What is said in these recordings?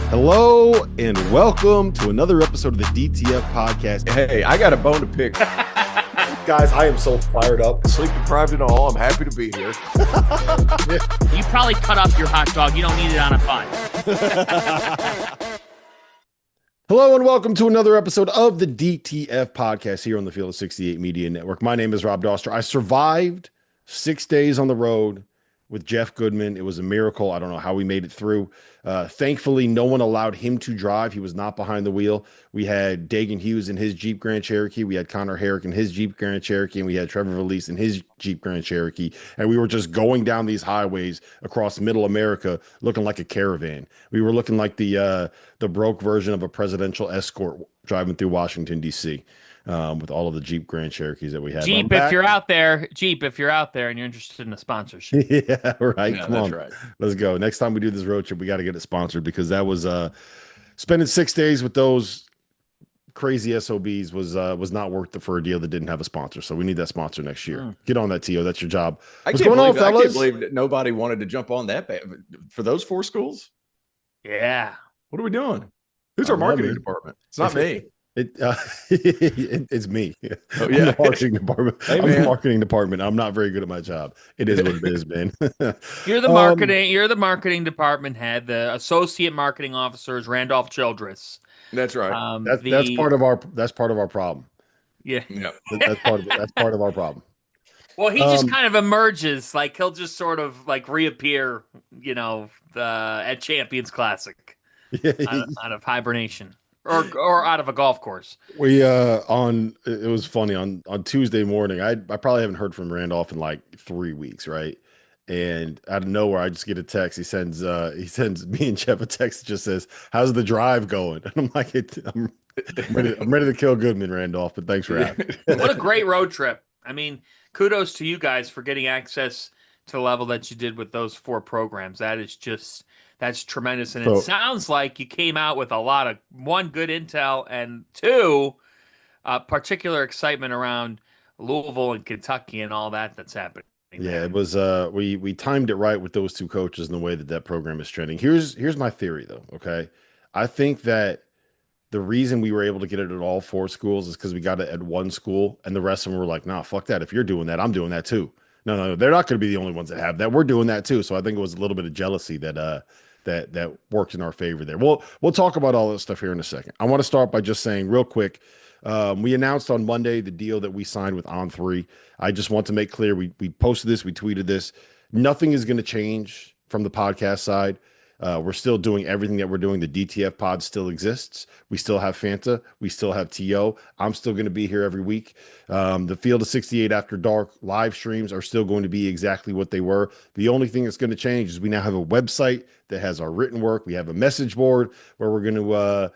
Hello and welcome to another episode of the DTF podcast. Hey, I got a bone to pick. Guys, I am so fired up. Sleep deprived and all. I'm happy to be here. You probably cut up your hot dog. You don't need it on a bun. Hello and welcome to another episode of the DTF podcast here on the Field of 68 Media Network. My name is Rob Doster. I survived 6 days on the road with Jeff Goodman. It was a miracle. I don't know how we made it through. Thankfully, no one allowed him to drive. He was not behind the wheel. We had Dagan Hughes in his Jeep Grand Cherokee. We had Connor Herrick in his Jeep Grand Cherokee. And we had Trevor Valise in his Jeep Grand Cherokee. And we were just going down these highways across middle America looking like a caravan. We were looking like the broke version of a presidential escort driving through Washington, D.C. With all of the Jeep Grand Cherokees that we had. Jeep, if you're out there and you're interested in a sponsorship. Yeah, right. Yeah, Come on. right. Let's go. Next time we do this road trip, we got to get it sponsored because that was spending 6 days with those crazy SOBs was not worth it for a deal that didn't have a sponsor. So we need that sponsor next year. Get on that, T.O. That's your job. What's going on, fellas? I can't believe that nobody wanted to jump on that for those four schools. Yeah. What are we doing? Who's our marketing department? It's not me. It's me. Oh, yeah. I'm the marketing department. Hey, I'm the marketing department. I'm not very good at my job. It is what it is, man. You're the marketing. You're the marketing department head. The associate marketing officer is Randolph Childress. That's right. That's part of our problem. Yeah. That's part of our problem. Well, he just kind of emerges, like he'll just sort of like reappear, at Champions Classic out of hibernation. Or out of a golf course. It was funny on Tuesday morning. I probably haven't heard from Randolph in like 3 weeks, right? And out of nowhere, I just get a text. He sends me and Jeff a text that just says, "How's the drive going?" And I'm like, I'm ready to kill Goodman, Randolph. But thanks for asking. What a great road trip! I mean, kudos to you guys for getting access to the level that you did with those four programs. That's tremendous. And it sounds like you came out with a lot of, one, good intel, and two, particular excitement around Louisville and Kentucky and all that's happening. Yeah, it was we timed it right with those two coaches and the way that program is trending. Here's my theory though, okay? I think that the reason we were able to get it at all four schools is because we got it at one school and the rest of them were like, nah, fuck that. If you're doing that, I'm doing that too. No, they're not going to be the only ones that have that. We're doing that too. So I think it was a little bit of jealousy that worked in our favor there. We'll talk about all this stuff here in a second. I want to start by just saying real quick, we announced on Monday the deal that we signed with On3. I just want to make clear, we posted this, we tweeted this. Nothing is going to change from the podcast side. We're still doing everything that we're doing. The DTF pod still exists. We still have Fanta. We still have TO. I'm still going to be here every week. The Field of 68 After Dark live streams are still going to be exactly what they were. The only thing that's going to change is we now have a website that has our written work. We have a message board where we're going to,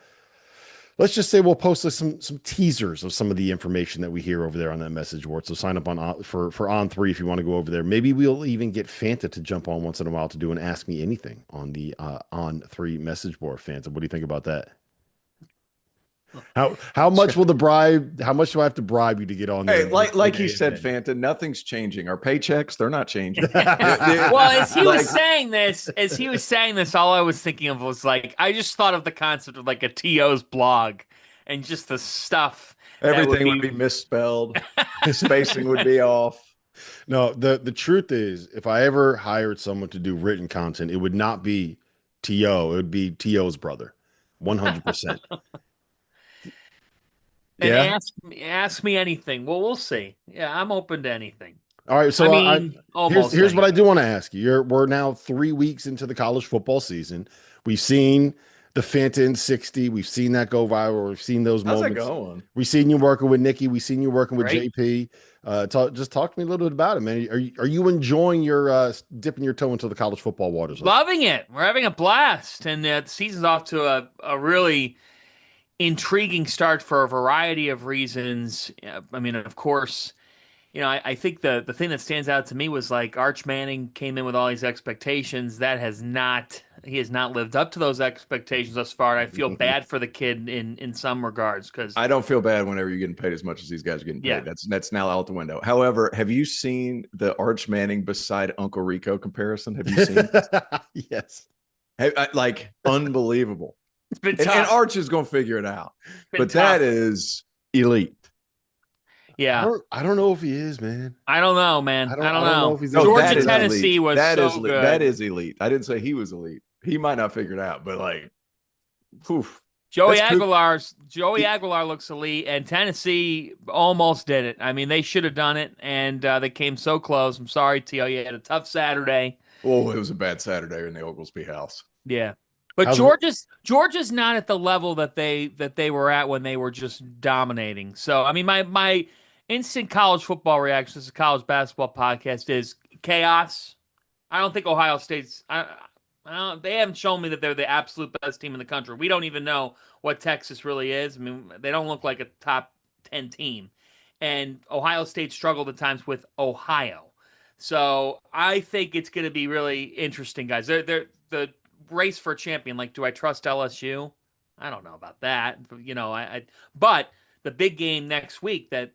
let's just say we'll post some teasers of some of the information that we hear over there on that message board. So sign up for On3 if you want to go over there. Maybe we'll even get Fanta to jump on once in a while to do an Ask Me Anything on the On3 message board. Fanta, what do you think about that? How much will how much do I have to bribe you to get on there? Hey, like he said, Fanta, nothing's changing. Our paychecks, they're not changing. Well, as he was saying this, all I was thinking of was like, I just thought of the concept of like a TO's blog and just the stuff. Everything would be misspelled. The spacing would be off. No, the truth is, if I ever hired someone to do written content, it would not be TO. It would be TO's brother. 100%. And ask me anything. Well, we'll see. Yeah, I'm open to anything. All right, so here's what I do want to ask you. We're now 3 weeks into the college football season. We've seen the Fanta in 60. We've seen that go viral. We've seen those moments. How's that going? We've seen you working with Nikki. We've seen you working with Great. JP. Talk to me a little bit about it, man. Are you enjoying your dipping your toe into the college football waters? Loving it. We're having a blast, and the season's off to a really intriguing start for a variety of reasons. I mean, of course, I think the thing that stands out to me was like Arch Manning came in with all these expectations. He has not lived up to those expectations thus far. And I feel bad for the kid in some regards because I don't feel bad whenever you're getting paid as much as these guys are getting paid. Yeah. That's now out the window. However, have you seen the Arch Manning beside Uncle Rico comparison? Have you seen? Yes. Like unbelievable. It's been And tough. Arch is going to figure it out. Been But tough. that is elite. Yeah. I don't know if he is, man. I don't know, man. I don't know. if he's No, Georgia, that is Tennessee elite. was That so is good. That is elite. I didn't say he was elite. He might not figure it out, but like, poof. Joey That's Aguilar looks elite, and Tennessee almost did it. I mean, they should have done it, and they came so close. I'm sorry, T.O. You had a tough Saturday. Oh, it was a bad Saturday in the Oglesby house. Yeah. But Georgia's not at the level that they were at when they were just dominating. So, I mean, my instant college football reaction, this is a college basketball podcast, is chaos. I don't think Ohio State's they haven't shown me that they're the absolute best team in the country. We don't even know what Texas really is. I mean, they don't look like a top 10 team. And Ohio State struggled at times with Ohio. So I think it's going to be really interesting, guys. They're the race for a champion. Like, do I trust LSU? I don't know about that. You know, but the big game next week that,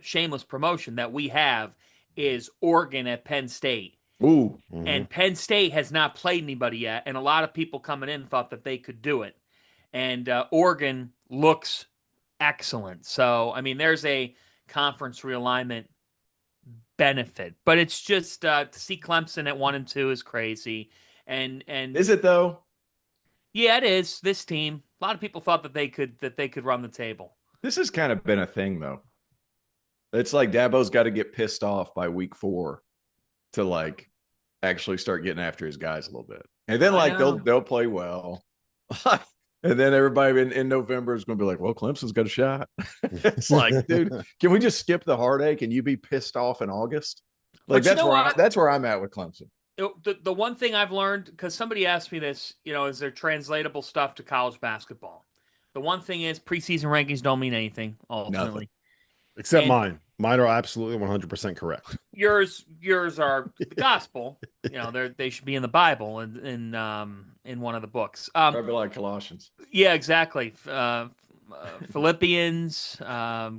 shameless promotion that we have is Oregon at Penn State. Ooh. Mm-hmm. And Penn State has not played anybody yet, and a lot of people coming in thought that they could do it. And Oregon looks excellent. So, I mean, there's a conference realignment benefit, but it's just to see Clemson at 1 and 2 is crazy. And Is it though? Yeah, it is. This team, a lot of people thought that they could run the table. This has kind of been a thing though. It's like Dabo's got to get pissed off by week 4 to like actually start getting after his guys a little bit. And then like they'll play well. And then everybody in November is going to be like, well, Clemson's got a shot. It's like, dude, can we just skip the heartache and you be pissed off in August? Like that's where I'm at with Clemson. The one thing I've learned, because somebody asked me this, is there translatable stuff to college basketball? The one thing is preseason rankings don't mean anything ultimately. Nothing. Except mine. Mine are absolutely 100% correct. Yours are the gospel. They should be in the Bible in one of the books. Probably like Colossians. Yeah, exactly. Philippians,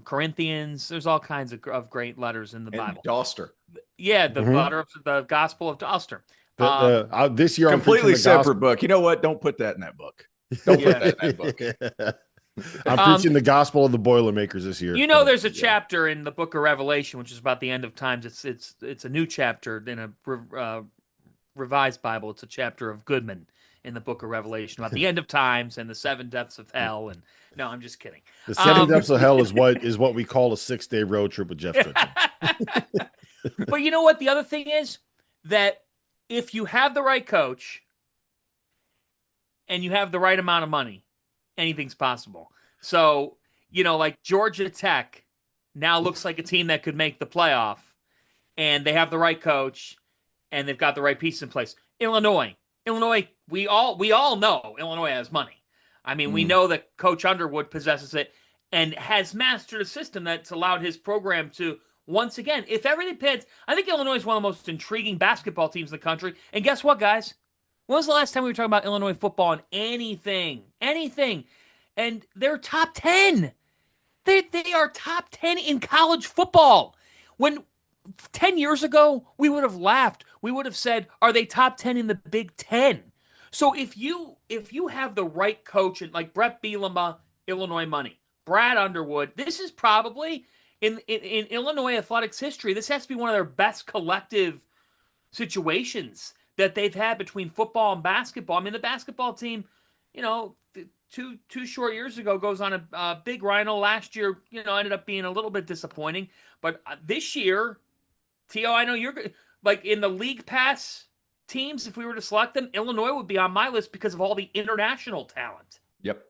Corinthians. There's all kinds of great letters in the Bible. Doster. Yeah, the letter of the Gospel of Doster. This year, completely separate book. You know what? Don't put that in that book. Don't put that in that book. I'm preaching the gospel of the Boilermakers this year. There's a chapter in the Book of Revelation, which is about the end of times. It's a new chapter in a revised Bible. It's a chapter of Goodman in the Book of Revelation about the end of times and the 7 depths of hell. And no, I'm just kidding. The 7 depths of hell is what we call a 6-day road trip with Jeff Goodman. But you know what? The other thing is that if you have the right coach and you have the right amount of money, anything's possible. So, like Georgia Tech now looks like a team that could make the playoff, and they have the right coach, and they've got the right pieces in place. Illinois, we all know Illinois has money. I mean, we know that Coach Underwood possesses it and has mastered a system that's allowed his program to, once again, if everything pans, I think Illinois is one of the most intriguing basketball teams in the country. And guess what, guys? When was the last time we were talking about Illinois football on anything? And they're top 10. They are top 10 in college football. When 10 years ago, we would have laughed. We would have said, are they top 10 in the Big Ten? So if you have the right coach, and like Brett Bielema, Illinois money, Brad Underwood, this is probably in Illinois athletics history, this has to be one of their best collective situations that they've had between football and basketball. I mean, the basketball team, two short years ago goes on a big rhino. Last year, ended up being a little bit disappointing. But this year, T.O., I know you're like in the league pass teams. If we were to select them, Illinois would be on my list because of all the international talent. Yep.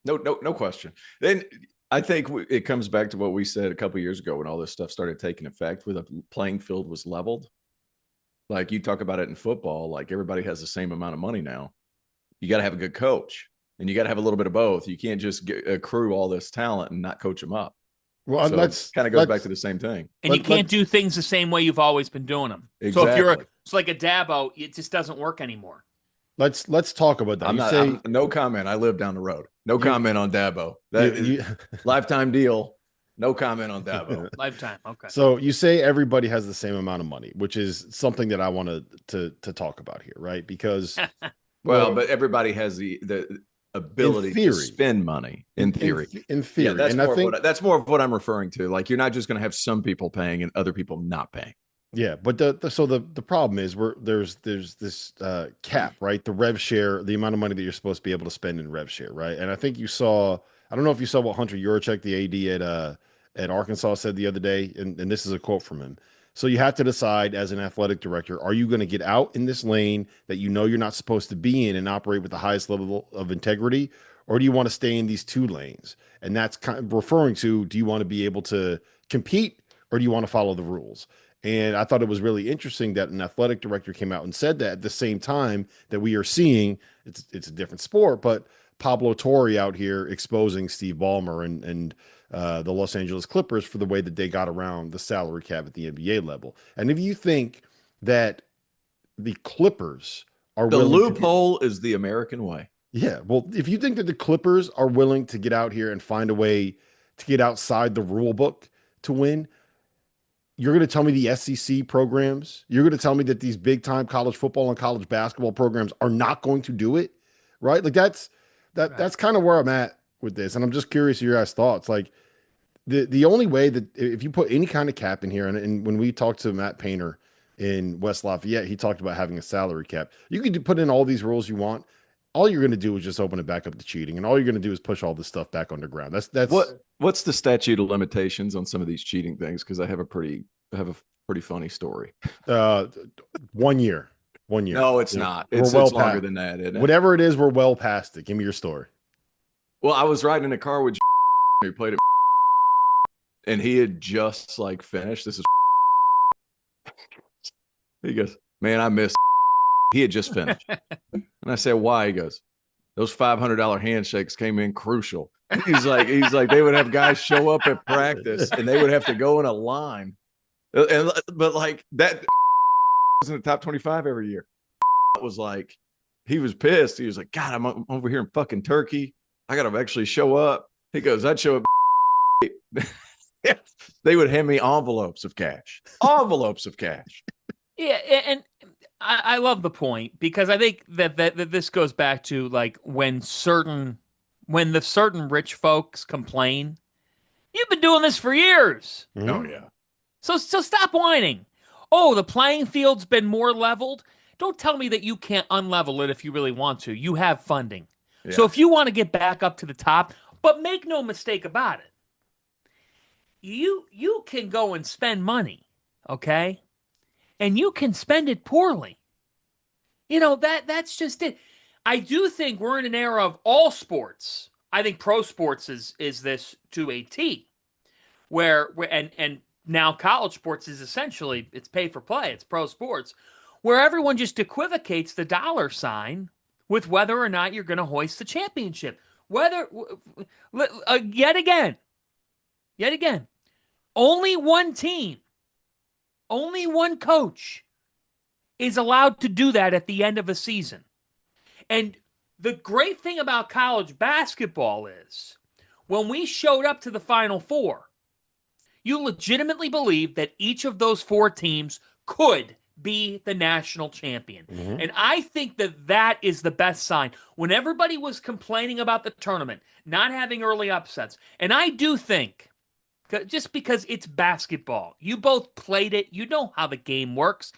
No question. Then I think it comes back to what we said a couple of years ago when all this stuff started taking effect, where the playing field was leveled. Like you talk about it in football, like everybody has the same amount of money now. You got to have a good coach, and you got to have a little bit of both. You can't just accrue all this talent and not coach them up. Well, so that's kind of goes back to the same thing. And you can't do things the same way you've always been doing them. Exactly. So if it's like a Dabo, it just doesn't work anymore. Let's talk about that. I'm no comment. I live down the road. No comment on Dabo. Lifetime deal. No comment on Dabo. Lifetime. Okay. So you say everybody has the same amount of money, which is something that I wanted to talk about here, right? Because but everybody has ability to spend money in theory. In theory. Yeah, that's more of what I'm referring to. Like, you're not just going to have some people paying and other people not paying. Yeah, but the problem is there's this cap, right? The rev share, the amount of money that you're supposed to be able to spend in rev share, right? And I think I don't know if you saw what Hunter Yurachek, the AD at Arkansas, said the other day, and this is a quote from him. So you have to decide as an athletic director, are you going to get out in this lane that you know you're not supposed to be in and operate with the highest level of integrity, or do you want to stay in these two lanes? And that's kind of referring to, do you want to be able to compete, or do you want to follow the rules? And I thought it was really interesting that an athletic director came out and said that at the same time that we are seeing, it's a different sport, but Pablo Torre out here exposing Steve Ballmer and the Los Angeles Clippers for the way that they got around the salary cap at the NBA level. And if you think that the Clippers are the loophole is the American way. Yeah. Well, if you think that the Clippers are willing to get out here and find a way to get outside the rule book to win, you're going to tell me the SEC programs, you're going to tell me that these big time college football and college basketball programs are not going to do it, right? Like that's kind of where I'm at with this. And I'm just curious your guys' thoughts. Like the only way that if you put any kind of cap in here, and when we talked to Matt Painter in West Lafayette, he talked about having a salary cap. You can put in all these rules you want. All you're going to do is just open it back up to cheating. And all you're going to do is push all this stuff back underground. That's what's the statute of limitations on some of these cheating things? Because I have a pretty funny story. 1 year. 1 year. No, it's not. It's longer than that, isn't it? Whatever it is, we're well past it. Give me your story. Well, I was riding in a car with who played it, and he had just like finished. This is he goes, man, I missed. He had just finished. And I said, why? He goes, those $500 handshakes came in crucial. He's like, they would have guys show up at practice and they would have to go in a line. But like that was in the top 25 every year. It was like, he was pissed. He was like, God, I'm over here in fucking Turkey. I got to actually show up. He goes, I'd show up. They would hand me envelopes of cash. Yeah. And I love the point, because I think that this goes back to like when the certain rich folks complain, you've been doing this for years. Mm-hmm. Oh yeah. So stop whining. Oh, the playing field's been more leveled. Don't tell me that you can't unlevel it if you really want to. You have funding. Yeah. So if you want to get back up to the top, but make no mistake about it, you can go and spend money, okay? And you can spend it poorly. You know, that's just it. I do think we're in an era of all sports. I think pro sports is this to a T, where and now college sports is essentially, it's pay for play. It's pro sports, where everyone just equivocates the dollar sign with whether or not you're going to hoist the championship. Yet again, only one team, only one coach is allowed to do that at the end of a season. And the great thing about college basketball is when we showed up to the Final Four, you legitimately believe that each of those four teams could be the national champion. Mm-hmm. And I think that is the best sign. When everybody was complaining about the tournament, not having early upsets, and I do think, just because it's basketball, you both played it, you know how the game works,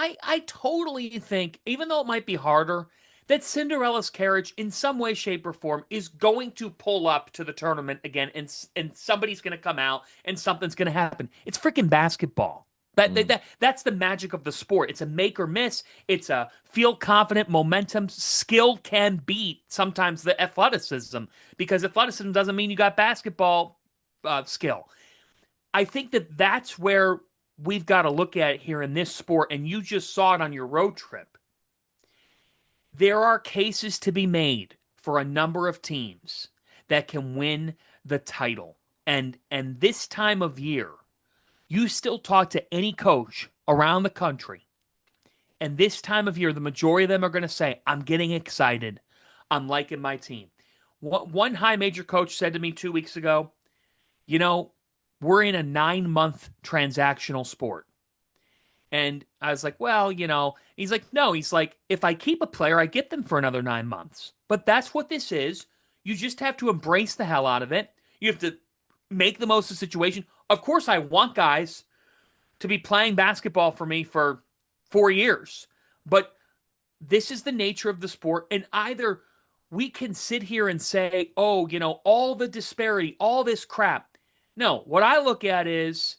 I totally think, even though it might be harder, that Cinderella's carriage in some way, shape, or form is going to pull up to the tournament again, and somebody's going to come out and something's going to happen. It's freaking basketball. That's the magic of the sport. It's a make or miss. It's a feel confident, momentum. Skill can beat sometimes the athleticism, because athleticism doesn't mean you got basketball skill. I think that's where we've got to look at it here in this sport, and you just saw it on your road trip. There are cases to be made for a number of teams that can win the title. And this time of year, you still talk to any coach around the country, and this time of year, the majority of them are going to say, I'm getting excited. I'm liking my team. One high major coach said to me 2 weeks ago, you know, we're in a 9-month transactional sport. And I was like, well, he's like, no, he's like, if I keep a player, I get them for another 9 months. But that's what this is. You just have to embrace the hell out of it. You have to make the most of the situation. Of course, I want guys to be playing basketball for me for 4 years, but this is the nature of the sport. And either we can sit here and say, oh, all the disparity, all this crap. No, what I look at is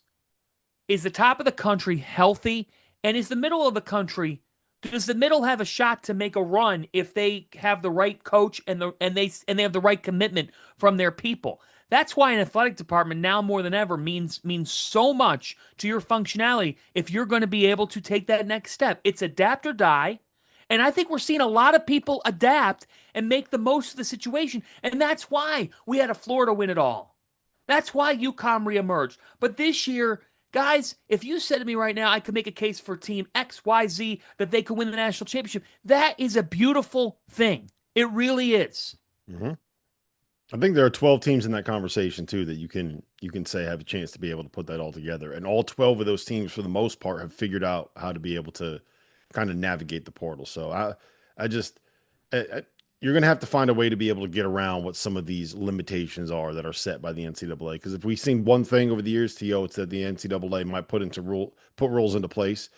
the top of the country healthy? And is the middle of the country, does the middle have a shot to make a run if they have the right coach and they have the right commitment from their people? That's why an athletic department now more than ever means so much to your functionality if you're going to be able to take that next step. It's adapt or die. And I think we're seeing a lot of people adapt and make the most of the situation. And that's why we had a Florida win it all. That's why UConn reemerged. But this year, guys, if you said to me right now, I could make a case for team XYZ that they could win the national championship, that is a beautiful thing. It really is. Mm-hmm. I think there are 12 teams in that conversation too that you can say have a chance to be able to put that all together. And all 12 of those teams, for the most part, have figured out how to be able to kind of navigate the portal. So you're going to have to find a way to be able to get around what some of these limitations are that are set by the NCAA. Because if we've seen one thing over the years, T.O., it's that the NCAA might put rules into place.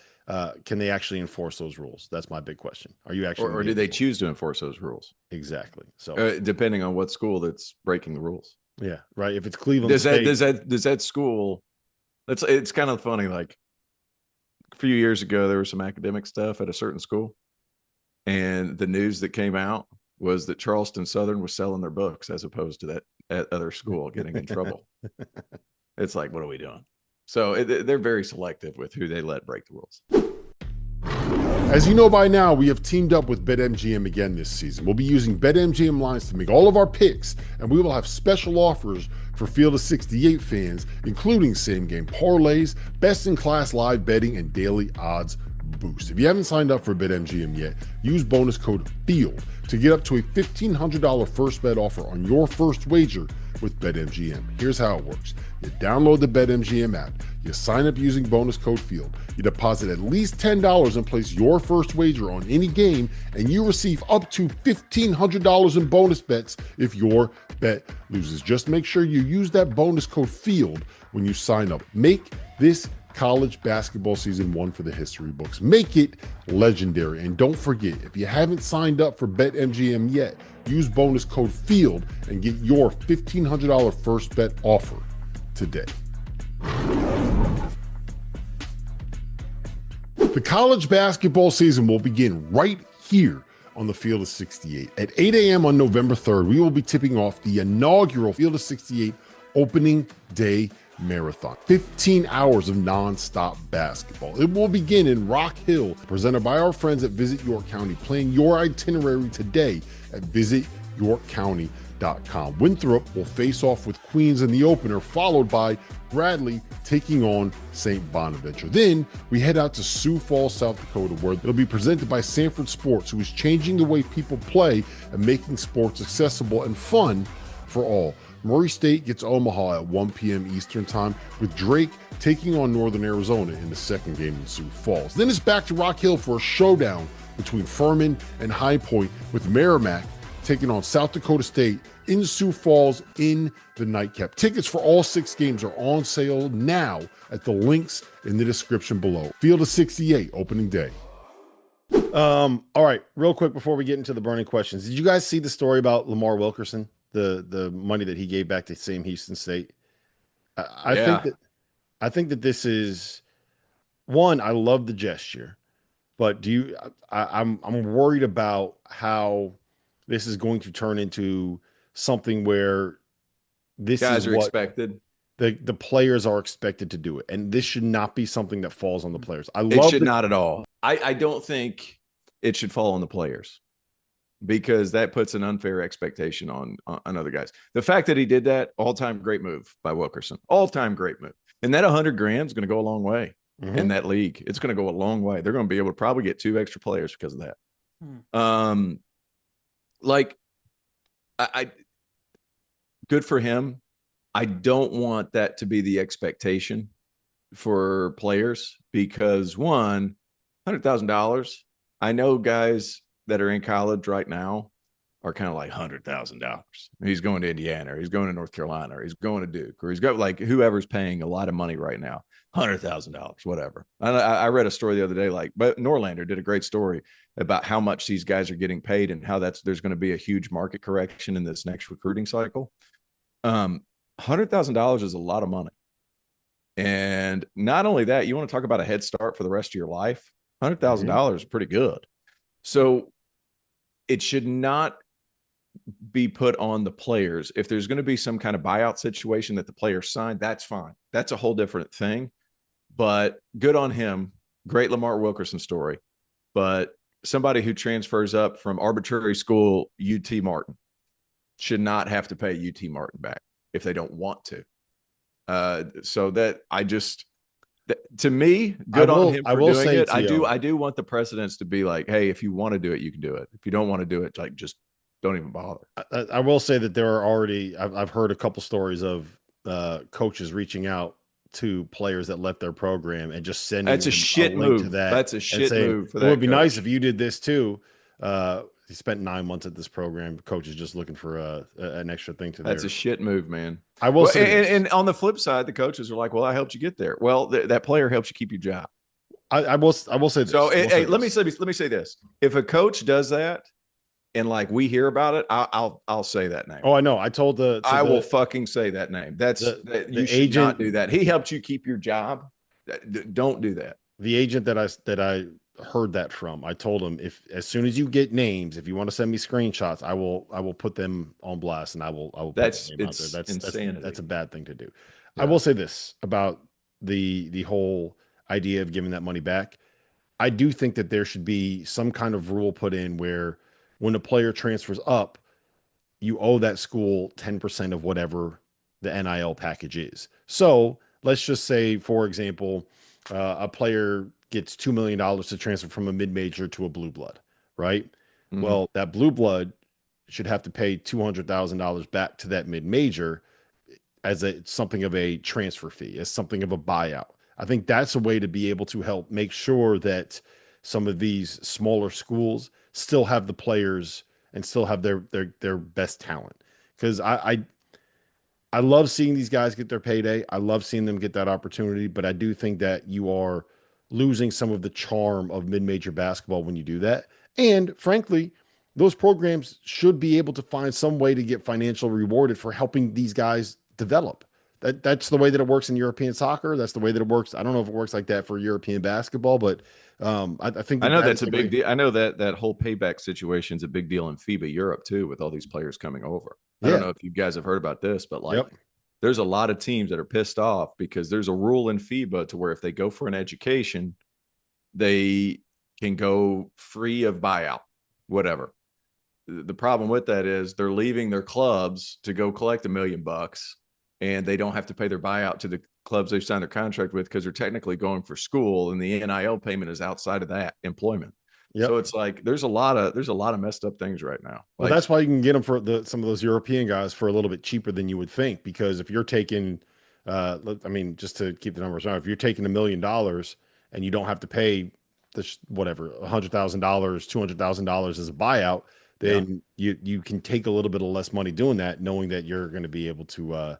Can they actually enforce those rules? That's my big question. Are you actually, or do they choose to enforce those rules? Exactly. So depending on what school that's breaking the rules. Yeah, right. If it's Cleveland, does that school? It's kind of funny. Like a few years ago, there was some academic stuff at a certain school, and the news that came out was that Charleston Southern was selling their books as opposed to that at other school getting in trouble. It's like, what are we doing? So they're very selective with who they let break the rules. As you know by now, we have teamed up with BetMGM again this season. We'll be using BetMGM lines to make all of our picks, and we will have special offers for Field of 68 fans, including same-game parlays, best-in-class live betting, and daily odds boost. If you haven't signed up for BetMGM yet, use bonus code FIELD to get up to a $1,500 first bet offer on your first wager with BetMGM. Here's how it works. You download the BetMGM app, you sign up using bonus code FIELD, you deposit at least $10 and place your first wager on any game, and you receive up to $1,500 in bonus bets if your bet loses. Just make sure you use that bonus code FIELD when you sign up. Make this college basketball season one for the history books. Make it legendary. And don't forget, if you haven't signed up for BetMGM yet, use bonus code FIELD and get your $1,500 first bet offer today. The college basketball season will begin right here on the Field of 68. At 8 a.m. on November 3rd, we will be tipping off the inaugural Field of 68 opening day marathon. 15 hours of non-stop basketball. It will begin in Rock Hill, presented by our friends at Visit York County. Plan your itinerary today at visityorkcounty.com. Winthrop will face off with Queens in the opener, followed by Bradley taking on St. Bonaventure. Then we head out to Sioux Falls, South Dakota, where it'll be presented by Sanford Sports, who is changing the way people play and making sports accessible and fun for all. Murray State gets Omaha at 1 p.m. Eastern Time, with Drake taking on Northern Arizona in the second game in Sioux Falls. Then it's back to Rock Hill for a showdown between Furman and High Point, with Merrimack taking on South Dakota State in Sioux Falls in the nightcap. Tickets for all 6 games are on sale now at the links in the description below. Field of 68 opening day. All right, real quick before we get into the burning questions, did you guys see the story about Lamar Wilkerson? The money that he gave back to Sam Houston State. I think that this is one. I love the gesture, but I'm worried about how this is going to turn into something where this guys is are what expected. The players are expected to do it, and this should not be something that falls on the players. It should not at all. I don't think it should fall on the players, because that puts an unfair expectation on other guys. The fact that he did that, all-time great move by Wilkerson. All-time great move. And that $100,000 is going to go a long way in that league. It's going to go a long way. They're going to be able to probably get 2 extra players because of that. I good for him. I don't want that to be the expectation for players because one, $100,000. I know guys that are in college right now are kind of like $100,000. He's going to Indiana, or he's going to North Carolina, or he's going to Duke, or he's got like whoever's paying a lot of money right now, $100,000, whatever. I read a story the other day, but Norlander did a great story about how much these guys are getting paid and how there's going to be a huge market correction in this next recruiting cycle. $100,000 is a lot of money. And not only that, you want to talk about a head start for the rest of your life. $100,000 is pretty good. So it should not be put on the players. If there's going to be some kind of buyout situation that the players sign, that's fine. That's a whole different thing. But good on him. Great Lamar Wilkerson story. But somebody who transfers up from arbitrary school UT Martin should not have to pay UT Martin back if they don't want to. So that to me, good on him for doing it. I do want the precedents to be like, hey, if you want to do it, you can do it. If you don't want to do it, like, just don't even bother. I will say that there are already, I've heard a couple stories of coaches reaching out to players that left their program and just sending that's a shit move. That's a shit move for that. It would be nice if you did this too. He spent 9 months at this program. Coach is just looking for an extra thing to. That's a shit move, man. I will say, and on the flip side, the coaches are like, "Well, I helped you get there." Well, that player helps you keep your job. I will say this. So, let me say this: if a coach does that, and like we hear about it, I'll say that name. Oh, I know. I told I will fucking say that name. You should agent, not do that. He helped you keep your job. Don't do that. The agent that I heard that from, I told him, as soon as you get names, if you want to send me screenshots, I will put them on blast, and I will put that's name out there. That's insanity. That's a bad thing to do. Yeah. I will say this about the whole idea of giving that money back. I do think that there should be some kind of rule put in where when a player transfers up, you owe that school 10% of whatever the NIL package is. So let's just say, for example, a player gets $2 million to transfer from a mid-major to a blue blood, right? Mm-hmm. Well, that blue blood should have to pay $200,000 back to that mid-major as something of a transfer fee, as something of a buyout. I think that's a way to be able to help make sure that some of these smaller schools still have the players and still have their best talent. Because I love seeing these guys get their payday. I love seeing them get that opportunity, but I do think that you are losing some of the charm of mid-major basketball when you do that. And frankly, those programs should be able to find some way to get financially rewarded for helping these guys develop. That's the way that it works in European soccer. That's the way that it works. I don't know if it works like that for European basketball, but I think I know that's a big deal. I know that whole payback situation is a big deal in FIBA Europe too, with all these players coming over. I don't know if you guys have heard about this, but there's a lot of teams that are pissed off because there's a rule in FIBA to where if they go for an education, they can go free of buyout, whatever. The problem with that is they're leaving their clubs to go collect $1 million, and they don't have to pay their buyout to the clubs they've signed their contract with because they're technically going for school, and the NIL payment is outside of that employment. Yep. So it's like there's a lot of messed up things right now. Well, that's why you can get them for some of those European guys for a little bit cheaper than you would think. Because if you're taking, just to keep the numbers down, if you're taking $1 million and you don't have to pay $100,000, $200,000 as a buyout, then you can take a little bit of less money doing that, knowing that you're going to be able to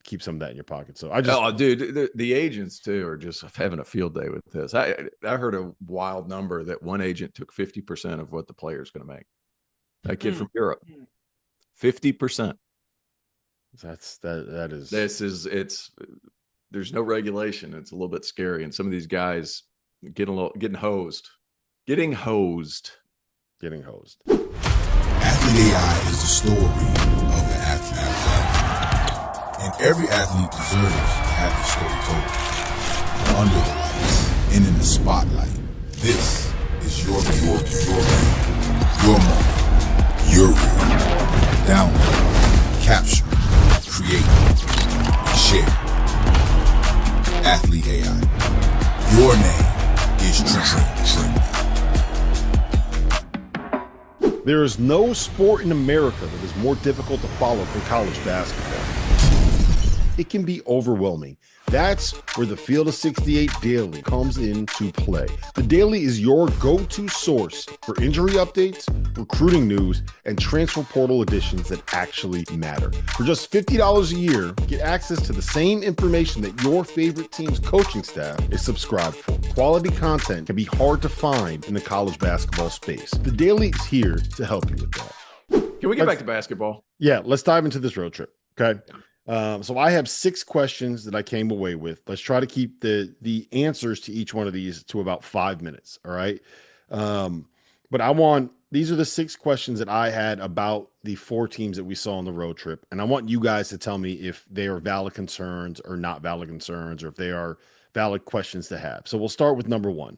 keep some of that in your pocket. So the agents too are just having a field day with this. I heard a wild number that one agent took 50% of what the player is going to make. A kid from Europe, 50%. There's no regulation. It's a little bit scary. And some of these guys getting hosed. Athlete AI is the story of the athlete. And every athlete deserves to have the story told. Under the lights and in the spotlight. This is your moment, your rule. Download, capture, create, share. Athlete AI. Your name is trending. There is no sport in America that is more difficult to follow than college basketball. it can be overwhelming. That's where the Field of 68 Daily comes into play. The Daily is your go-to source for injury updates, recruiting news, and transfer portal additions that actually matter. For just $50 a year, get access to the same information that your favorite team's coaching staff is subscribed for. Quality content can be hard to find in the college basketball space. The Daily is here to help you with that. Can we get back to basketball? Yeah, let's dive into this road trip. Okay. So I have 6 questions that I came away with. Let's try to keep the answers to each one of these to about 5 minutes. All right. But these are the 6 questions that I had about the 4 teams that we saw on the road trip. And I want you guys to tell me if they are valid concerns or not valid concerns, or if they are valid questions to have. So we'll start with number 1.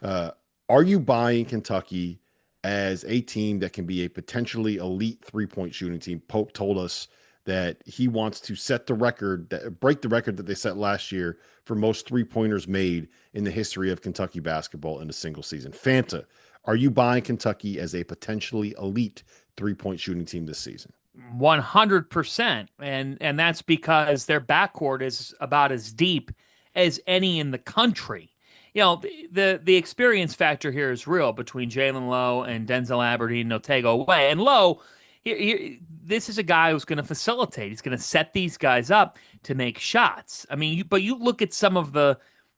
Are you buying Kentucky as a team that can be a potentially elite 3-point shooting team? Pope told us that he wants to set the record, break the record that they set last year for most 3-pointers made in the history of Kentucky basketball in a single season. Fanta, are you buying Kentucky as a potentially elite 3-point shooting team this season? 100%. And that's because their backcourt is about as deep as any in the country. You know, the experience factor here is real between Jalen Lowe and Denzel Aberdeen and Otega Oweh. And Lowe, this is a guy who's going to facilitate. He's going to set these guys up to make shots. I mean, but you look at some of the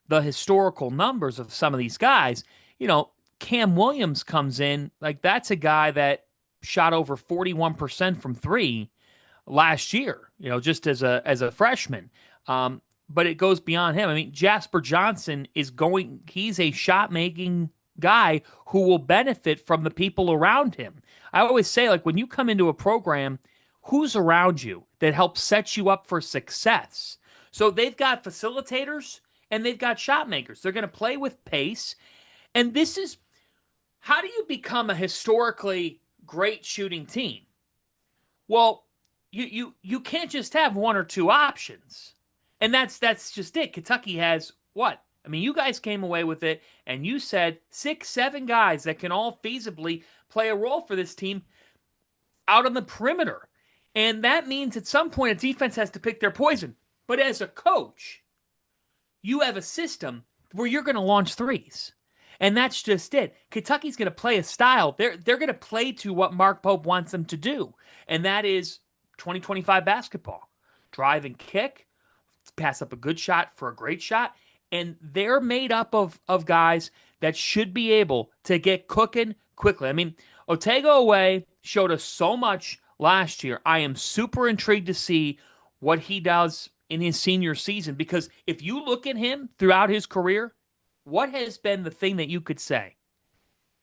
historical numbers of some of these guys. You know, Cam Williams comes in, like that's a guy that shot over 41% from 3 last year. You know, just as a freshman. But it goes beyond him. I mean, Jasper Johnson he's a shot-making guy who will benefit from the people around him. I always say, like, when you come into a program, who's around you that helps set you up for success? So they've got facilitators and they've got shot makers. They're going to play with pace. And this is, how do you become a historically great shooting team? Well, you can't just have 1 or 2 options. And that's just it. Kentucky has what? I mean, you guys came away with it, and you said 6, 7 guys that can all feasibly play a role for this team out on the perimeter. And that means at some point a defense has to pick their poison. But as a coach, you have a system where you're going to launch threes. And that's just it. Kentucky's going to play a style. They're going to play to what Mark Pope wants them to do. And that is 2025 basketball. Drive and kick. Pass up a good shot for a great shot. And they're made up of guys that should be able to get cooking quickly. I mean, Otega Oweh showed us so much last year. I am super intrigued to see what he does in his senior season, because if you look at him throughout his career, what has been the thing that you could say?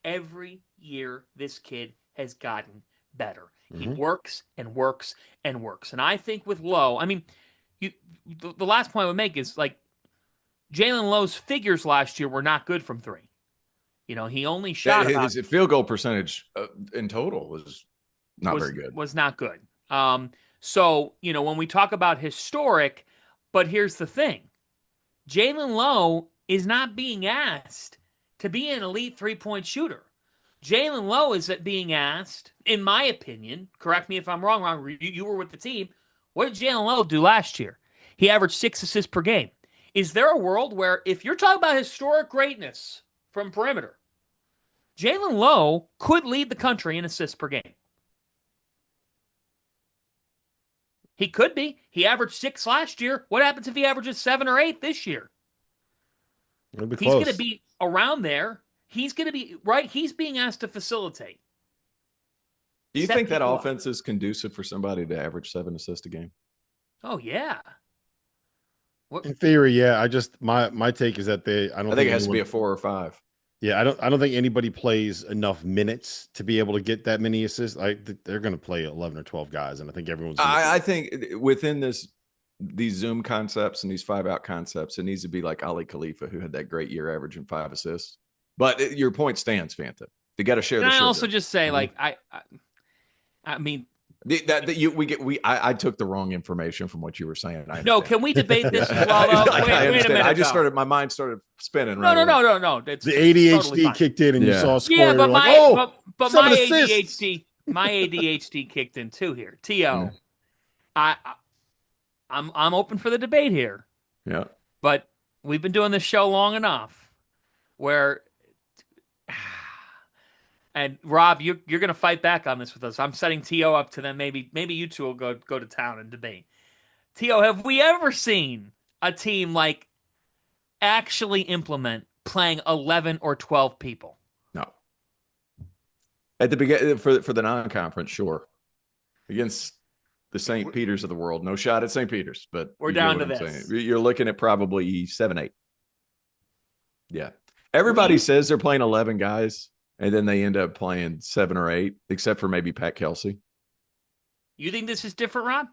Every year this kid has gotten better. Mm-hmm. He works and works and works. And I think with Lowe, I mean, the last point I would make is, like, Jalen Lowe's figures last year were not good from 3. You know, he only shot his field goal percentage in total was very good. Was not good. So, you know, when we talk about historic, but here's the thing. Jalen Lowe is not being asked to be an elite 3-point shooter. Jalen Lowe is being asked, in my opinion, correct me if I'm wrong, you were with the team, what did Jalen Lowe do last year? He averaged 6 assists per game. Is there a world where, if you're talking about historic greatness from perimeter, Jalen Lowe could lead the country in assists per game? He could be. He averaged 6 last year. What happens if he averages 7 or 8 this year? He's going to be around there. He's going to be, right? He's being asked to facilitate. Do you think that offense is conducive for somebody to average 7 assists a game? Oh, yeah. In theory, yeah. My take is that I think it has to be a 4 or 5. Yeah, I don't think anybody plays enough minutes to be able to get that many assists. They're going to play 11 or 12 guys, and I think everyone's. I think within these Zoom concepts and these 5-out concepts, it needs to be like Ali Khalifa, who had that great year averaging 5 assists. But your point stands, Fanta. They got to share. Can I also just say, like, I mean. I took the wrong information from what you were saying. No, can we debate this as well? Wait a minute. My mind started spinning. No. It's the ADHD totally kicked in, and you saw a score. Yeah, but my ADHD kicked in too here. T.O. I'm open for the debate here. Yeah. But we've been doing this show long enough where, and Rob, you're going to fight back on this with us. I'm setting T.O. up to then maybe you two will go to town and debate. T.O., have we ever seen a team like actually implement playing 11 or 12 people? No. At the beginning for the non-conference, sure. Against the St. Peter's of the world, no shot at St. Peter's, but we're down to this. Saying. You're looking at probably 7-8. Yeah. Everybody says they're playing 11 guys, and then they end up playing 7 or 8, except for maybe Pat Kelsey. You think this is different, Rob?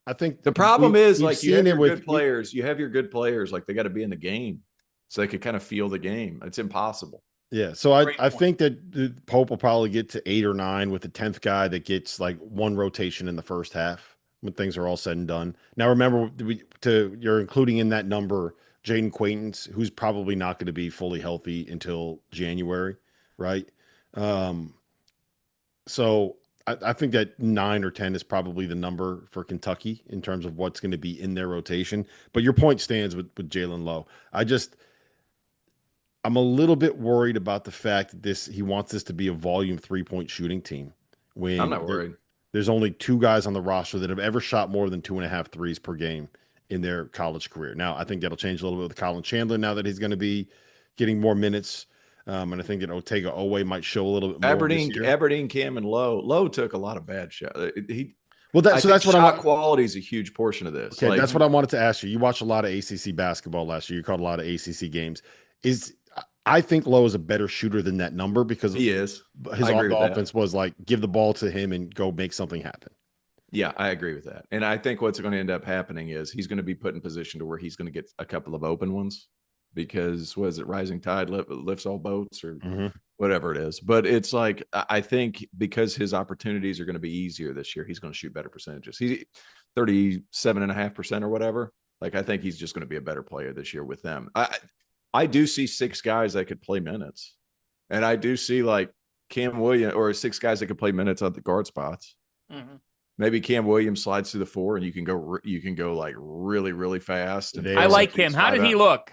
I think the problem is like you have your good players. You have your good players, like they got to be in the game so they could kind of feel the game. It's impossible. Yeah, so I think that Pope will probably get to 8 or 9 with the 10th guy that gets like one rotation in the first half when things are all said and done. Now remember, you're including in that number Jaden Quaintance, who's probably not going to be fully healthy until January, right? So I think that 9 or 10 is probably the number for Kentucky in terms of what's going to be in their rotation. But your point stands with Jaland Lowe. I'm a little bit worried about the fact that he wants this to be a volume 3-point shooting team. When I'm not worried. There's only 2 guys on the roster that have ever shot more than 2.5 threes per game in their college career. Now, I think that'll change a little bit with Colin Chandler now that he's going to be getting more minutes. And I think that Otega Oweh might show a little bit more. Aberdeen, Cam, and Lowe. Lowe took a lot of bad shots. That's what shot quality is a huge portion of this. Okay, that's what I wanted to ask you. You watched a lot of ACC basketball last year. You caught a lot of ACC games. I think Lowe is a better shooter than that number because he is. His offense was like give the ball to him and go make something happen. Yeah, I agree with that. And I think what's going to end up happening is he's going to be put in position to where he's going to get a couple of open ones. Because rising tide lifts all boats or whatever it is. But it's like, I think because his opportunities are going to be easier this year, he's going to shoot better percentages. He's 37.5% or whatever. Like, I think he's just going to be a better player this year with them. I do see 6 guys that could play minutes. And I do see like Cam Williams or 6 guys that could play minutes at the guard spots. Mm-hmm. Maybe Cam Williams slides to the 4 and you can go like really, really fast. And I like him. How did he look?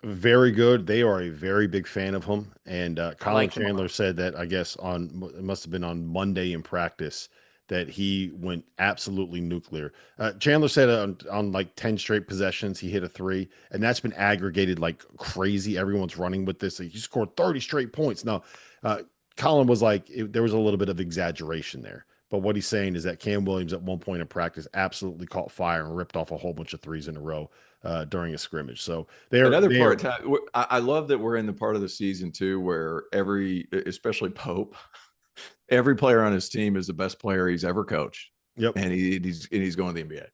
Very good. They are a very big fan of him. And Colin Chandler said that, I guess it must have been on Monday in practice that he went absolutely nuclear. Chandler said on like 10 straight possessions, he hit a 3 and that's been aggregated like crazy. Everyone's running with this. Like, he scored 30 straight points. Now, Colin was like, there was a little bit of exaggeration there. But what he's saying is that Cam Williams at one point in practice absolutely caught fire and ripped off a whole bunch of 3s in a row during a scrimmage. So I love that we're in the part of the season too, where especially Pope, every player on his team is the best player he's ever coached. Yep. And he's going to the NBA.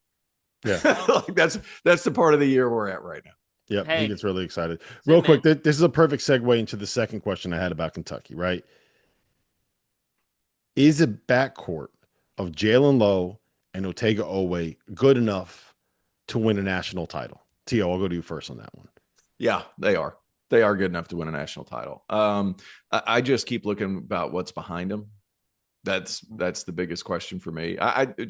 Yeah. Like that's the part of the year we're at right now. Yep. He gets really excited. Real quick. This is a perfect segue into the second question I had about Kentucky, right? Is a backcourt of Jaland Lowe and Otega Oweh good enough to win a national title? T.O., I'll go to you first on that one. Yeah, they are. They are good enough to win a national title. I just keep looking about what's behind them. That's the biggest question for me.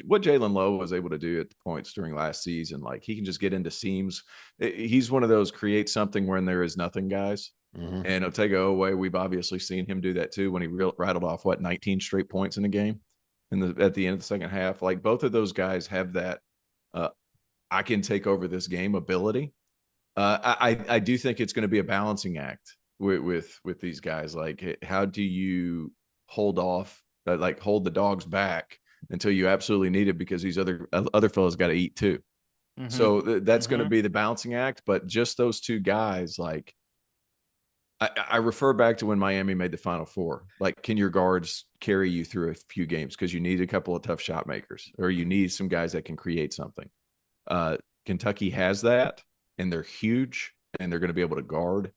What Jaland Lowe was able to do at the points during last season, like he can just get into seams. He's one of those create something when there is nothing guys. Mm-hmm. And Otega Oweh, we've obviously seen him do that too when he rattled off 19 straight points in the game at the end of the second half. Like both of those guys have that I can take over this game ability. I do think it's going to be a balancing act with these guys. Like, how do you hold the dogs back until you absolutely need it because these other fellas got to eat too. Mm-hmm. So that's going to be the balancing act. But just those 2 guys, like. I refer back to when Miami made the Final Four. Like, can your guards carry you through a few games? Because you need a couple of tough shot makers, or you need some guys that can create something. Kentucky has that, and they're huge, and they're going to be able to guard.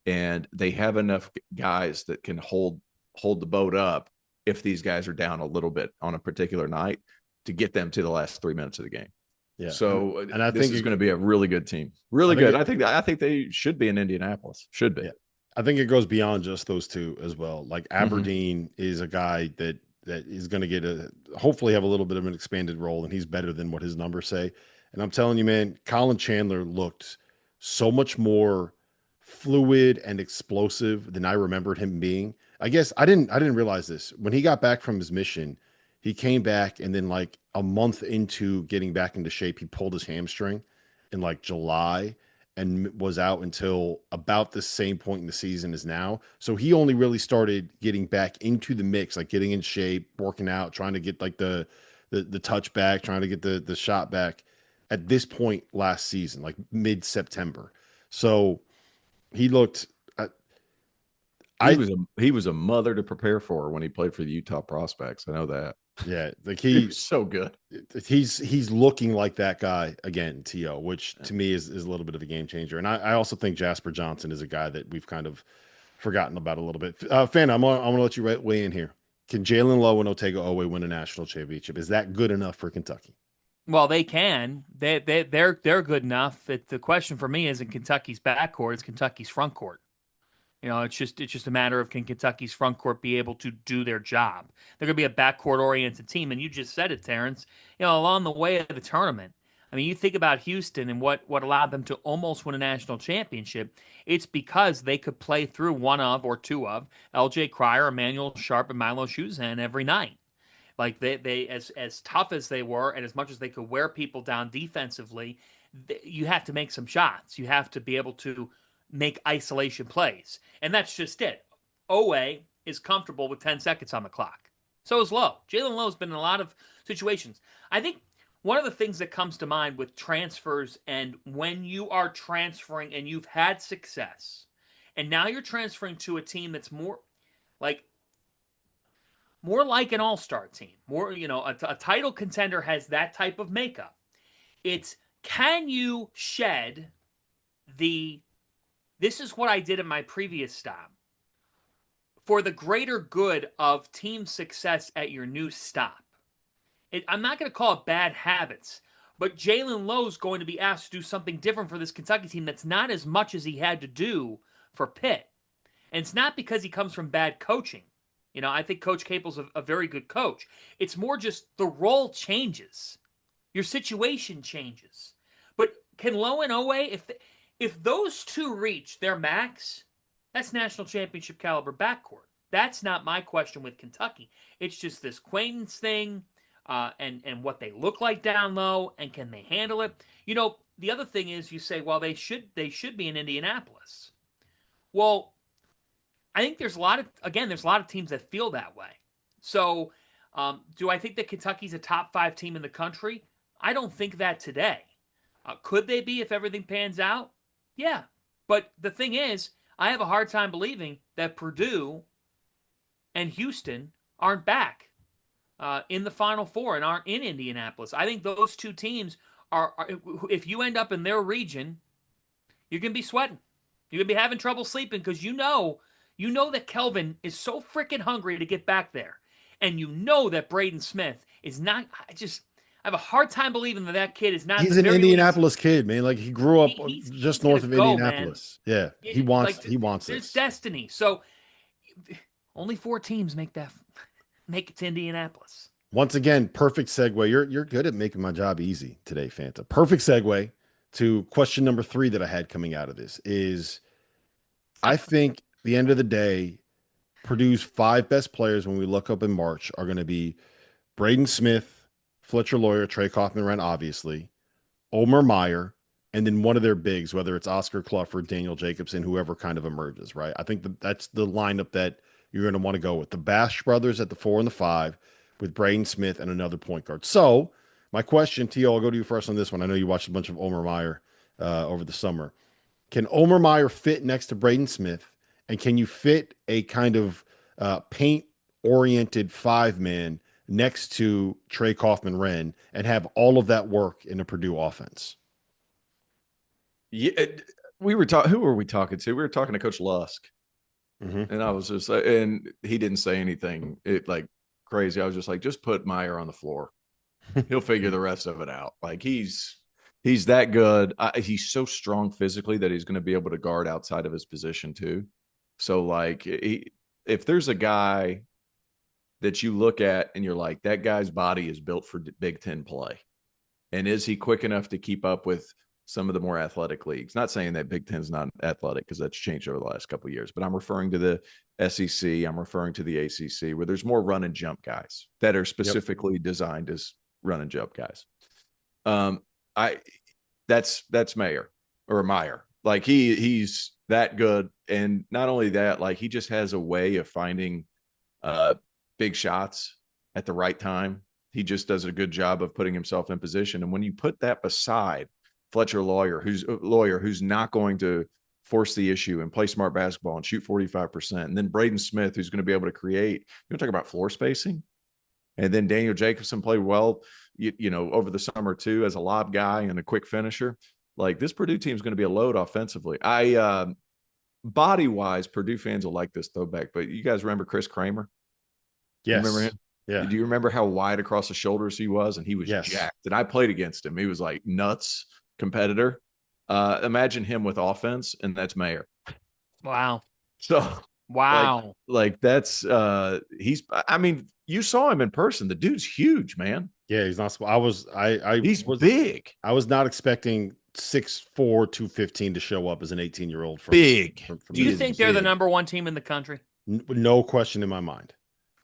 And they have enough guys that can hold the boat up if these guys are down a little bit on a particular night to get them to the last 3 minutes of the game. Yeah. So and I think it's going to be a really good team. Really good. I think they should be in Indianapolis. Should be. Yeah. I think it goes beyond just those 2 as well. Like Aberdeen is a guy that that is going to get hopefully have a little bit of an expanded role, and he's better than what his numbers say. And I'm telling you, man, Colin Chandler looked so much more fluid and explosive than I remembered him being. I guess I didn't realize this. When he got back from his mission, he came back, and then like a month into getting back into shape, he pulled his hamstring in like July and was out until about the same point in the season as now. So he only really started getting back into the mix, like getting in shape, working out, trying to get like the touch back, trying to get the shot back at this point last season, like mid-September. So he looked he was a mother to prepare for when he played for the Utah Prospects. I know that. Yeah, like he was so good. He's looking like that guy again, T.O., which to me is a little bit of a game changer. And I also think Jasper Johnson is a guy that we've kind of forgotten about a little bit. Fan, I'm gonna let you weigh in here. Can Jaland Lowe and Otega Oweh win a national championship? Is that good enough for Kentucky? Well, they can. They're good enough. The question for me isn't Kentucky's backcourt; it's Kentucky's front court. You know, it's just a matter of can Kentucky's front court be able to do their job. They're going to be a backcourt-oriented team, and you just said it, Terrence. You know, along the way of the tournament, I mean, you think about Houston and what allowed them to almost win a national championship. It's because they could play through one of or two of L.J. Cryer, Emmanuel Sharp, and Milo Shuzan every night. Like they as tough as they were, and as much as they could wear people down defensively, you have to make some shots. You have to be able to make isolation plays. And that's just it. Oweh is comfortable with 10 seconds on the clock. So is Lowe. Jaland Lowe's been in a lot of situations. I think one of the things that comes to mind with transfers and when you are transferring and you've had success, and now you're transferring to a team that's more like an all-star team. More, you know, a title contender has that type of makeup. It's can you shed this is what I did in my previous stop for the greater good of team success at your new stop. I'm not going to call it bad habits, but Jaland Lowe's going to be asked to do something different for this Kentucky team that's not as much as he had to do for Pitt. And it's not because he comes from bad coaching. You know, I think Coach Capel's a very good coach. It's more just the role changes. Your situation changes. But can Lowe and Oweh, if those two reach their max, that's national championship caliber backcourt. That's not my question with Kentucky. It's just this acquaintance thing and what they look like down low, and can they handle it? You know, the other thing is you say, well, they should be in Indianapolis. Well, I think there's a lot of teams that feel that way. So do I think that Kentucky's a top 5 team in the country? I don't think that today. Could they be if everything pans out? Yeah. But the thing is, I have a hard time believing that Purdue and Houston aren't back in the Final Four and aren't in Indianapolis. I think those two teams are if you end up in their region, you're going to be sweating. You're going to be having trouble sleeping because you know that Kelvin is so freaking hungry to get back there. And you know that Braden Smith is not I have a hard time believing that kid is not. He's an Indianapolis kid, man. Like he grew up just north of Indianapolis. Man. Yeah, he wants this. There's destiny. So only 4 teams make it to Indianapolis. Once again, perfect segue. You're good at making my job easy today, Fanta. Perfect segue to question number 3 that I had coming out of this is, I think the end of the day, Purdue's 5 best players when we look up in March are going to be Braden Smith, Fletcher Lawyer, Trey Kaufman-Renn, obviously, Omer Meyer, and then one of their bigs, whether it's Oscar Clufford, Daniel Jacobson, whoever kind of emerges, right? I think that's the lineup that you're going to want to go with. The Bash brothers at the 4 and the 5 with Braden Smith and another point guard. So my question, T.O., I'll go to you first on this one. I know you watched a bunch of Omer Meyer over the summer. Can Omer Meyer fit next to Braden Smith? And can you fit a kind of paint-oriented 5-man next to Trey Kaufman-Renn and have all of that work in a Purdue offense? Yeah, we were talking. Who were we talking to? We were talking to Coach Lusk, and I was just, and he didn't say anything like crazy. I was just like, just put Meyer on the floor. He'll figure the rest of it out. Like he's that good. He's so strong physically that he's going to be able to guard outside of his position too. So like, if there's a guy that you look at and you're like, that guy's body is built for Big Ten play. And is he quick enough to keep up with some of the more athletic leagues? Not saying that Big Ten's not athletic, because that's changed over the last couple of years, but I'm referring to the SEC. I'm referring to the ACC, where there's more run and jump guys that are specifically designed as run and jump guys. That's Meyer. Like he's that good. And not only that, like he just has a way of finding big shots at the right time. He just does a good job of putting himself in position. And when you put that beside Fletcher Loyer, who's not going to force the issue and play smart basketball and shoot 45%, and then Braden Smith, who's going to be able to create, you want to talk about floor spacing? And then Daniel Jacobson played well, over the summer too, as a lob guy and a quick finisher. Like, this Purdue team is going to be a load offensively. Body-wise, Purdue fans will like this throwback, but you guys remember Chris Kramer? Yes. You remember him? Yeah. Do you remember how wide across the shoulders he was? And he was jacked. And I played against him. He was like nuts competitor. Imagine him with offense, and that's Mayer. Wow. So wow. Like that's you saw him in person. The dude's huge, man. Yeah, he's not he's big. I was not expecting 6'4", 215 to show up as an 18-year-old. Big. Do you think they're the number one team in the country? No question in my mind.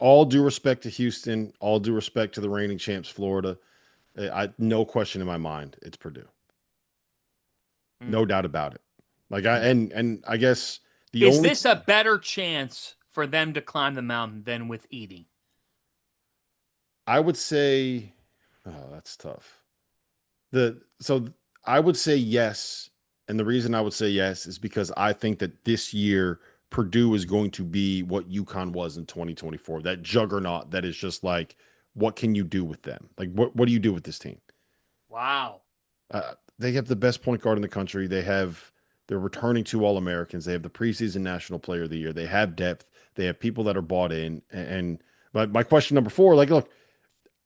All due respect to Houston, all due respect to the reigning champs, Florida. No question in my mind, it's Purdue. No doubt about it. Like I guess is this a better chance for them to climb the mountain than with Edey? I would say, that's tough. So I would say yes, and the reason I would say yes is because I think that this year Purdue is going to be what UConn was in 2024. That juggernaut that is just like, what can you do with them? Like, what do you do with this team? Wow. They have the best point guard in the country. They're returning 2 All-Americans. They have the preseason National Player of the Year. They have depth. They have people that are bought in. But my question number 4, like, look,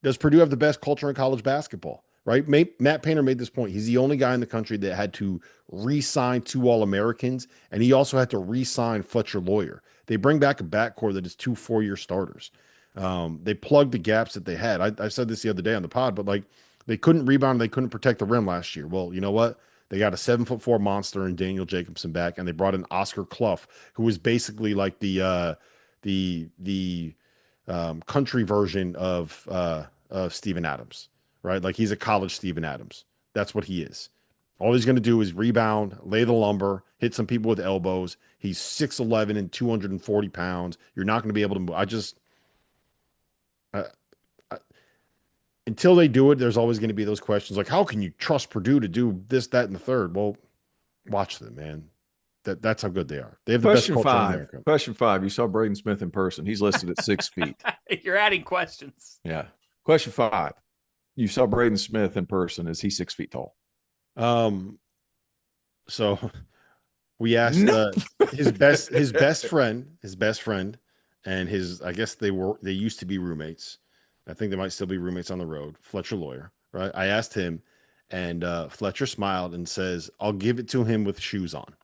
does Purdue have the best culture in college basketball? Right? Matt Painter made this point. He's the only guy in the country that had to re-sign 2 All-Americans, and he also had to re-sign Fletcher Loyer. They bring back a backcourt that is 2 4-year starters. They plugged the gaps that they had. I said this the other day on the pod, but like, they couldn't rebound. They couldn't protect the rim last year. Well, you know what? They got a 7'4" monster in Daniel Jacobson back, and they brought in Oscar Clough, who was basically like the country version of Steven Adams, right? Like, he's a college Steven Adams. That's what he is. All he's going to do is rebound, lay the lumber, hit some people with elbows. He's 6'11" and 240 pounds. You're not going to be able to move. Until they do it, there's always going to be those questions like, how can you trust Purdue to do this, that, and the third? Well, watch them, man. That's how good they are. They have the best culture in America. Question 5. You saw Braden Smith in person. He's listed at 6 feet. You're adding questions. Yeah. Question 5. You saw Braden Smith in person. Is he 6 feet tall? So we asked his best friend, and I guess they used to be roommates. I think they might still be roommates on the road. Fletcher Loyer, right? I asked him, and Fletcher smiled and says, "I'll give it to him with shoes on."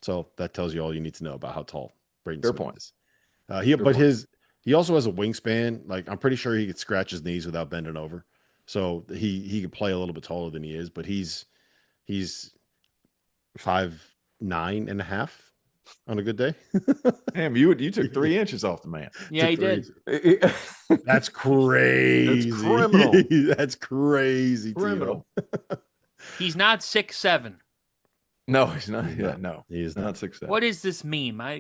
So that tells you all you need to know about how tall Braden Smith is. He also has a wingspan. Like, I'm pretty sure he could scratch his knees without bending over. So he could play a little bit taller than he is, but he's 5'9.5" on a good day. Damn, you took 3 inches off the man. Yeah, he did. That's crazy. That's criminal. That's crazy. Criminal. He's not 6'7". No, he's not. Yeah, no, he is not 6'7". What is this meme? I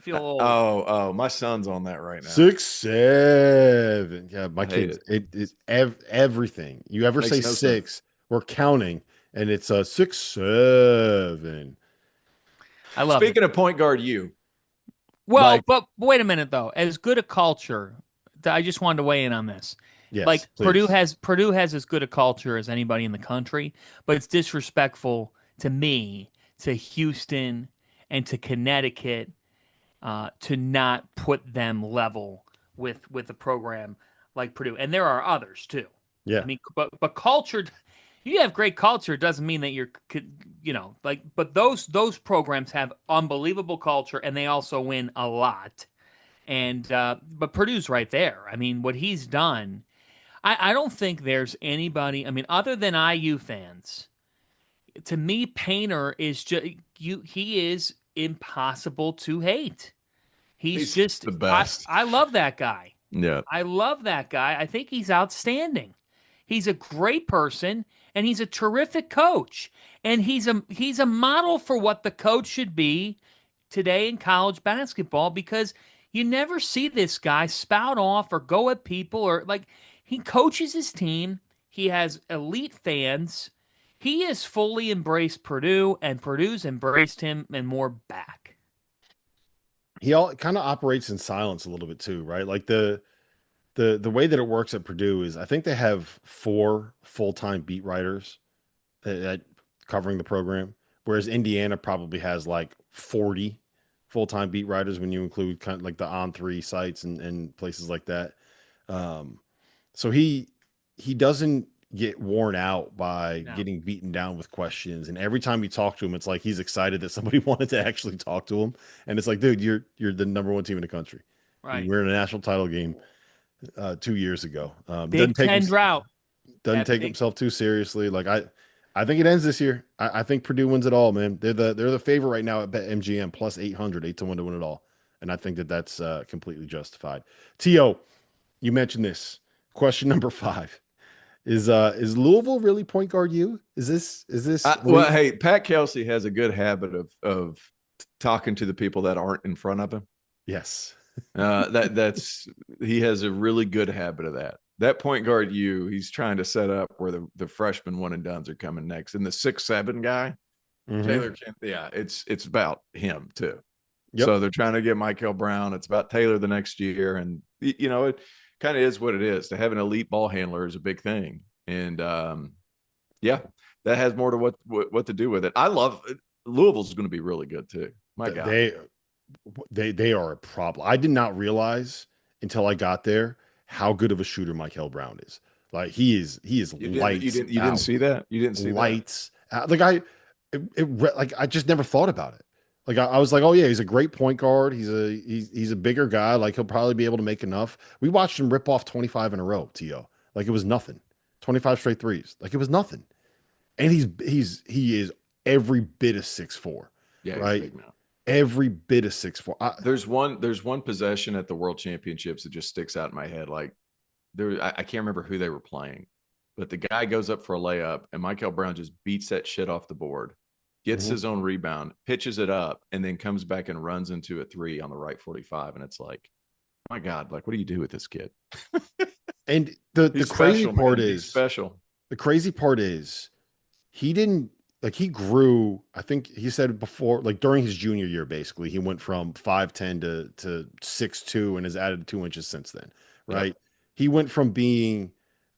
feel old. Oh, my son's on that right now. 6'7". Yeah, my kids. It is everything. You ever say 6? Sense. We're counting, and it's a 6'7". I love Speaking it. of point guard, but wait a minute though. As good a culture, I just wanted to weigh in on this. Yes, like, please. Purdue has as good a culture as anybody in the country, but it's disrespectful to me, to Houston, and to Connecticut to not put them level with a program like Purdue. And there are others too. Yeah. I mean, but culture. You have great culture doesn't mean that you're, but those programs have unbelievable culture, and they also win a lot. And but Purdue's right there. I mean, what he's done, I don't think there's anybody. I mean, other than IU fans, to me, Painter is just he is impossible to hate. He's just the best. I love that guy. Yeah. I love that guy. I think he's outstanding. He's a great person and he's a terrific coach. And he's a model for what the coach should be today in college basketball, because you never see this guy spout off or go at people, or like, he coaches his team. He has elite fans. He has fully embraced Purdue, and Purdue's embraced him and more back. He all kind of operates in silence a little bit too, right? Like the way that it works at Purdue is, I think they have 4 full-time beat writers at covering the program, whereas Indiana probably has like 40 full-time beat writers when you include kind of like the On3 sites and places like that. So he doesn't get worn out by getting beaten down with questions. And every time you talk to him, it's like he's excited that somebody wanted to actually talk to him. And it's like, dude, you're the number 1 team in the country. Right. We're in a national title game 2 years ago. Big Ten drought. Doesn't take himself too seriously. Like I think it ends this year. I think Purdue wins it all, man. They're the favorite right now at BetMGM plus 800, 8-1 to win it all. And I think that that's completely justified. T.O., you mentioned this. Question number 5. Is Louisville really point guard you? Is this well, hey, Pat Kelsey has a good habit of talking to the people that aren't in front of him. Yes. That's he has a really good habit of that. That point guard he's trying to set up where the freshman one and dones are coming next. And the 6'7" guy, Taylor, it's about him too. Yep. So they're trying to get Michael Brown. It's about Taylor the next year. And you know, it kind of is what it is. To have an elite ball handler is a big thing. And that has more to what to do with it. I love Louisville's going to be really good too. My God. They are a problem. I did not realize until I got there how good of a shooter Michael Brown is. Like he is lights. You didn't see that? You didn't see lights out. Like I just never thought about it. Like I was like, oh yeah, he's a great point guard. He's a bigger guy. Like he'll probably be able to make enough. We watched him rip off 25 in a row, T.O. Like it was nothing. 25 straight threes. Like it was nothing. And he is every bit of 6'4". Yeah, right. He's big now. Every bit of 6'4". There's one possession at the World Championships that just sticks out in my head. Like I can't remember who they were playing, but the guy goes up for a layup and Michael Brown just beats that shit off the board, gets his own rebound, pitches it up, and then comes back and runs into a 3 on the right 45. And it's like, my God, like, what do you do with this kid? And the crazy part is special. The crazy part is he didn't. Like he grew, I think he said before, like during his junior year, basically, he went from 5'10" to 6'2" and has added 2 inches since then, right? Yep. He went from being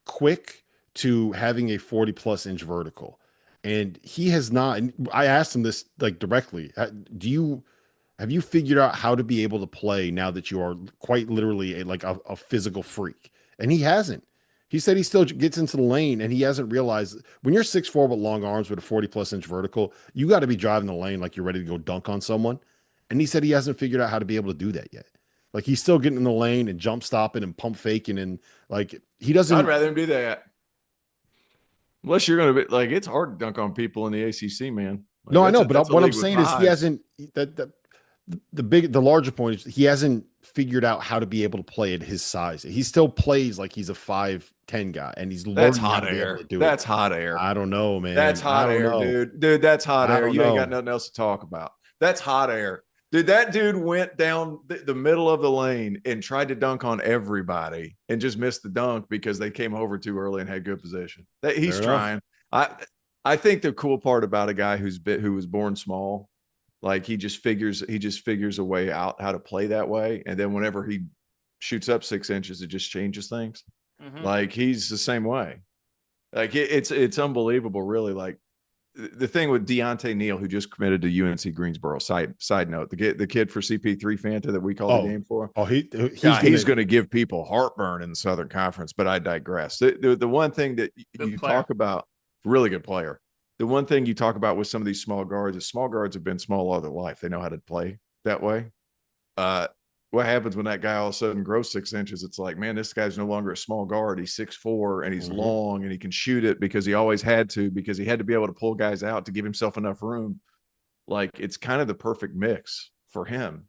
quick to having a 40+ inch vertical. And he has not, and I asked him this like directly, have you figured out how to be able to play now that you are quite literally a physical freak? And he hasn't. He said he still gets into the lane and he hasn't realized when you're 6'4" with long arms with a 40+ inch vertical, you got to be driving the lane like you're ready to go dunk on someone. And he said he hasn't figured out how to be able to do that yet. Like he's still getting in the lane and jump stopping and pump faking and like he doesn't. I'd rather him do that. Unless you're going to be like, it's hard to dunk on people in the ACC, man. Like, no, I know, but what I'm saying is he hasn't the larger point is he hasn't figured out how to be able to play at his size. He still plays like he's a 5'10" guy, and he's learning how to be able to do it. That's hot air. I don't know, man. That's hot air, dude. Dude, that's hot air. You ain't got nothing else to talk about. That's hot air. Dude, that dude went down the middle of the lane and tried to dunk on everybody and just missed the dunk because they came over too early and had good position. He's trying. I think the cool part about a guy who was born small, like he just figures a way out how to play that way. And then whenever he shoots up 6 inches, it just changes things. Mm-hmm. Like he's the same way. Like it's unbelievable, really. Like the thing with Deontay Neal, who just committed to UNC Greensboro. Side note, the kid for CP3 Fanta that we call the game for. Oh, he's going to give people heartburn in the Southern Conference. But I digress. The one thing that you talk about, really good player. The one thing you talk about with some of these small guards is small guards have been small all their life. They know how to play that way. what happens when that guy all of a sudden grows 6 inches? It's like, man, this guy's no longer a small guard. He's 6'4" and he's long and he can shoot it because he always had to, because he had to be able to pull guys out to give himself enough room. Like, it's kind of the perfect mix for him.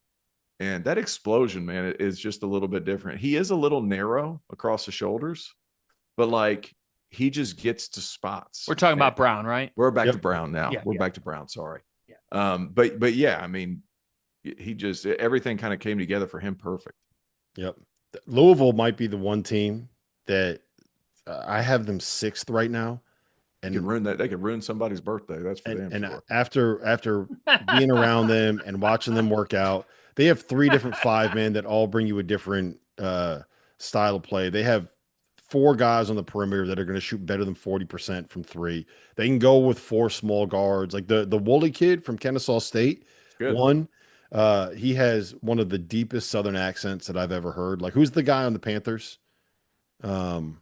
And that explosion, man, is just a little bit different. He is a little narrow across the shoulders, but like, he just gets to spots. We're talking about Brown, right? We're back to Brown now. Yeah, We're back to Brown. Sorry. Yeah. But yeah, I mean, he just, everything kind of came together for him perfect. Yep. Louisville might be the one team that I have them 6th right now. And they could ruin somebody's birthday. That's for them. And sure. after being around them and watching them work out, they have 3 different 5-men that all bring you a different style of play. They have 4 guys on the perimeter that are going to shoot better than 40% from 3. They can go with 4 small guards, like the Woolley kid from Kennesaw State. He has one of the deepest Southern accents that I've ever heard. Like, who's the guy on the Panthers? On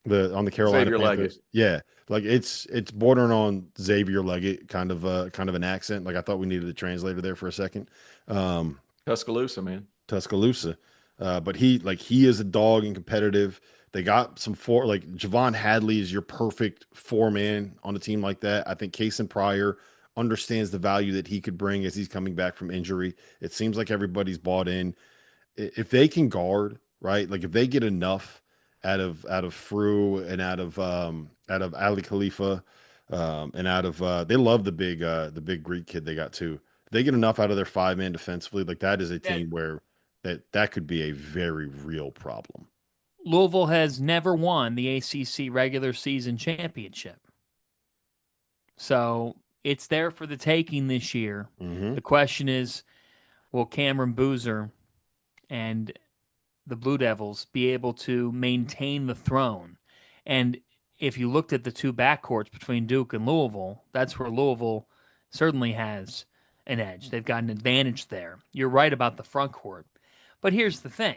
the Carolina Xavier Panthers. Leggett. Yeah, like it's bordering on Xavier Leggett kind of an accent. Like, I thought we needed a translator there for a second. Tuscaloosa, man. Tuscaloosa. But he is a dog and competitive. They got some like Javon Hadley is your perfect 4-man on a team like that. I think Kason Pryor understands the value that he could bring as he's coming back from injury. It seems like everybody's bought in. If they can guard, right? Like, if they get enough out of Fru and out of Ali Khalifa, and out of they love the big Greek kid they got too. If they get enough out of their 5-man defensively, like, that is a team where that could be a very real problem. Louisville has never won the ACC regular season championship. So it's there for the taking this year. Mm-hmm. The question is, will Cameron Boozer and the Blue Devils be able to maintain the throne? And if you looked at the 2 backcourts between Duke and Louisville, that's where Louisville certainly has an edge. They've got an advantage there. You're right about the front court. But here's the thing.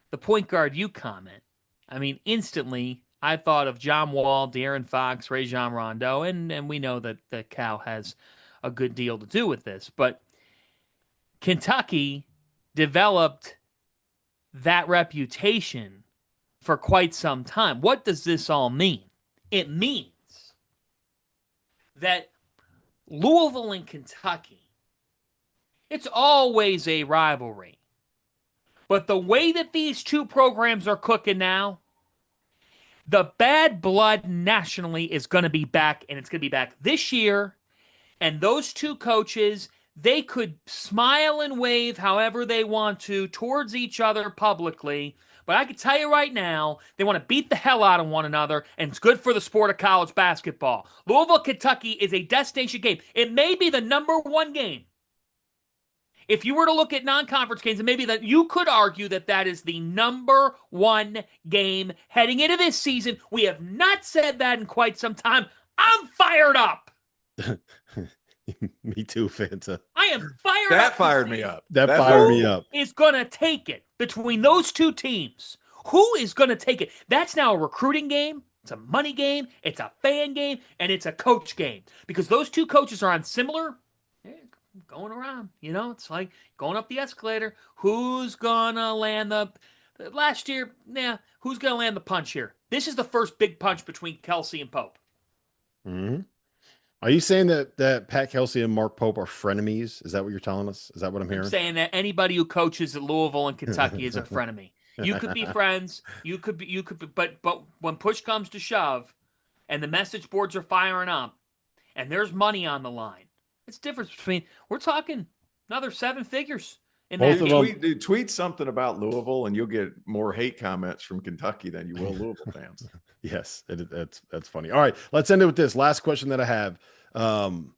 The point guard you comment, I mean, instantly I thought of John Wall, De'Aaron Fox, Rajon Rondo, and we know that Cal has a good deal to do with this. But Kentucky developed that reputation for quite some time. What does this all mean? It means that Louisville and Kentucky, it's always a rivalry. But the way that these 2 programs are cooking now, the bad blood nationally is going to be back, and it's going to be back this year. And those 2 coaches, they could smile and wave however they want to towards each other publicly. But I can tell you right now, they want to beat the hell out of one another, and it's good for the sport of college basketball. Louisville, Kentucky is a destination game. It may be the number 1 game. If you were to look at non-conference games, and maybe that you could argue that is the number 1 game heading into this season. We have not said that in quite some time. I'm fired up. Me too, Fanta. I am fired up. That fired me up. That fired me up. Who is going to take it between those 2 teams? Who is going to take it? That's now a recruiting game. It's a money game. It's a fan game. And it's a coach game. Because those 2 coaches are on similar going around, it's like going up the escalator. Who's gonna land last year? Who's gonna land the punch here? This is the first big punch between Kelsey and Pope. Mm-hmm. Are you saying that Pat Kelsey and Mark Pope are frenemies? Is that what you're telling us? Is that what I'm hearing? I'm saying that anybody who coaches at Louisville and Kentucky is a frenemy. You could be friends. You could be, but when push comes to shove, and the message boards are firing up, and there's money on the line. It's difference between, we're talking another 7 figures in Both that of Tweet something about Louisville, and you'll get more hate comments from Kentucky than you will Louisville fans. Yes, that's funny. All right, let's end it with this last question that I have, and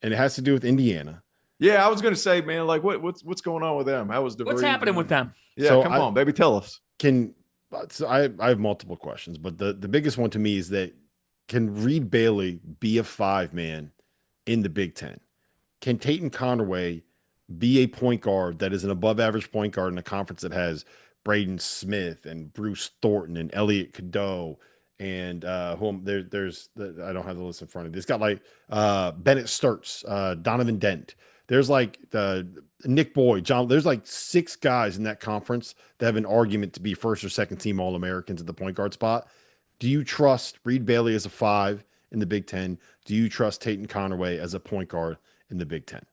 it has to do with Indiana. Yeah, I was going to say, man, like what's going on with them? How was the What's happening with them? Yeah, so come on, baby, tell us. I have multiple questions, but the biggest one to me is that, can Reed Bailey be a 5-man in the Big Ten? Can Tatum Conaway be a point guard that is an above average point guard in a conference that has Braden Smith and Bruce Thornton and Elliot Cadeau and there's I don't have the list in front of me. It's got like Bennett Sturts, Donovan Dent. There's like Nick Boyd, John. There's like 6 guys in that conference that have an argument to be first or second team All-Americans at the point guard spot. Do you trust Reed Bailey as a 5 in the Big Ten? Do you trust Tatum Conaway as a point guard in the Big Ten?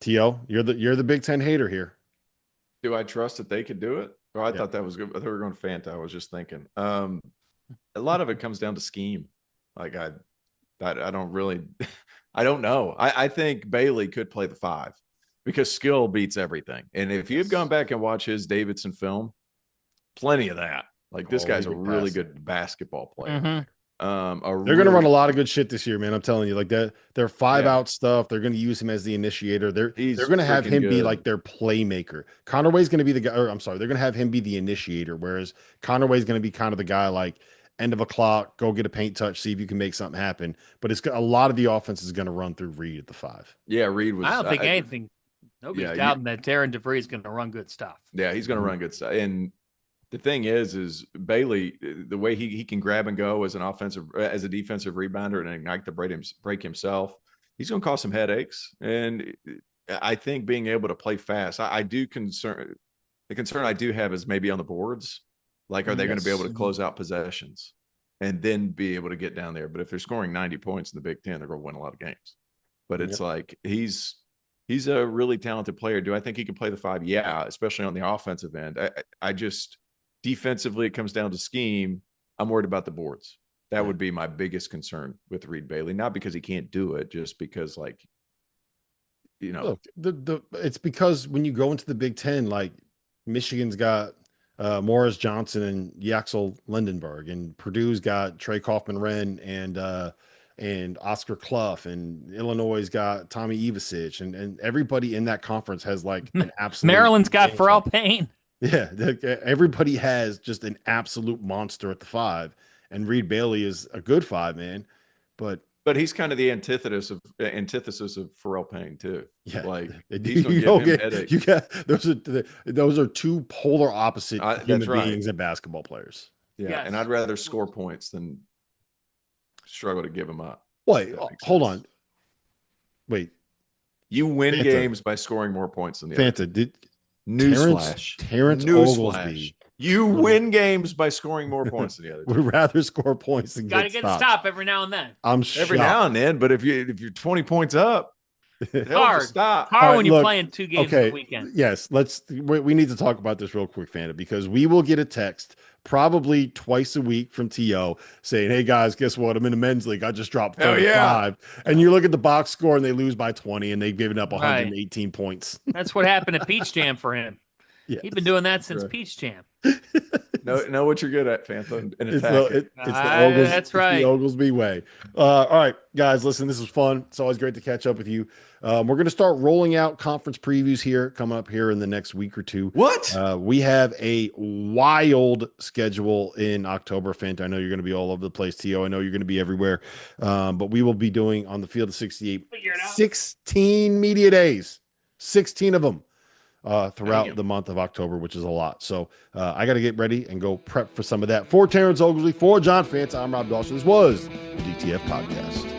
T.O., you're the Big Ten hater here. Do I trust that they could do it? Or I Yeah. thought that was good. I thought we were going Fanta. I was just thinking. A lot of it comes down to scheme. Like I don't really, I don't know. I think Bailey could play the 5 because skill beats everything. And if you've gone back and watched his Davidson film, plenty of that. Like this guy's a really good basketball player. Mm-hmm. They're going to run a lot of good shit this year, man. I'm telling you, like their 5-out stuff. They're going to use him as the initiator. They're going to have him be like their playmaker. Conaway's going to be the guy. Or I'm sorry, they're going to have him be the initiator, whereas Conaway's going to be kind of the guy like end of a clock, go get a paint touch, see if you can make something happen. But it's a lot of the offense is going to run through Reed at the 5. Yeah, Reed was. I don't think anything. Nobody's doubting that Darren DeVries is going to run good stuff. Yeah, he's going to run good stuff. And the thing is Bailey, the way he can grab and go as a defensive rebounder and ignite the break himself, he's going to cause some headaches. And I think being able to play fast, the concern I do have is maybe on the boards. Like, are they going to be able to close out possessions and then be able to get down there? But if they're scoring 90 points in the Big Ten, they're going to win a lot of games. But it's like he's a really talented player. Do I think he can play the 5? Yeah, especially on the offensive end. I just defensively, it comes down to scheme. I'm worried about the boards. That would be my biggest concern with Reed Bailey. Not because he can't do it, just because, like, you know, look, it's because when you go into the Big Ten, like Michigan's got Morris Johnson and Yaxel Lindenberg, and Purdue's got Trey Kaufman-Renn and Oscar Clough, and Illinois' got Tommy Ivasic, and everybody in that conference has like an absolute. Maryland's got Pharrell Payne. Yeah, everybody has just an absolute monster at the 5, and Reed Bailey is a good 5, man. But he's kind of the antithesis of Pharrell Payne too. Yeah, like he's going to give him headaches. You got those are 2 polar opposite human beings and basketball players. Yeah, yes. And I'd rather score points than struggle to give them up. Wait, hold on. Wait, you win games by scoring more points than the other. Newsflash. Terrence Oglesby. You win games by scoring more points than the other. Would rather score points than gotta get a stop every now and then. I'm every now and then, but if you're 20 points up, hard stop. Hard when you're playing 2 games a weekend. Yes, we need to talk about this real quick, Fanta, because we will get a text probably twice a week from T.O. saying, hey guys, guess what? I'm in a men's league. I just dropped 35. Yeah. And you look at the box score and they lose by 20 and they've given up 118 points. That's what happened at Peach Jam for him. Yes. He's been doing that since Peach Jam. Know what you're good at, Fanta. That's right. It's the Oglesby way. All right, guys, listen, this is fun. It's always great to catch up with you. We're going to start rolling out conference previews here, coming up here in the next week or 2. What? We have a wild schedule in October, Fanta. I know you're going to be all over the place, T.O. I know you're going to be everywhere. But we will be doing on the Field of 68 16 media days, 16 of them. Throughout the month of October, which is a lot. So I got to get ready and go prep for some of that. For Terrence Oglesby, for John Fanta, I'm Rob Dawson. This was the DTF Podcast.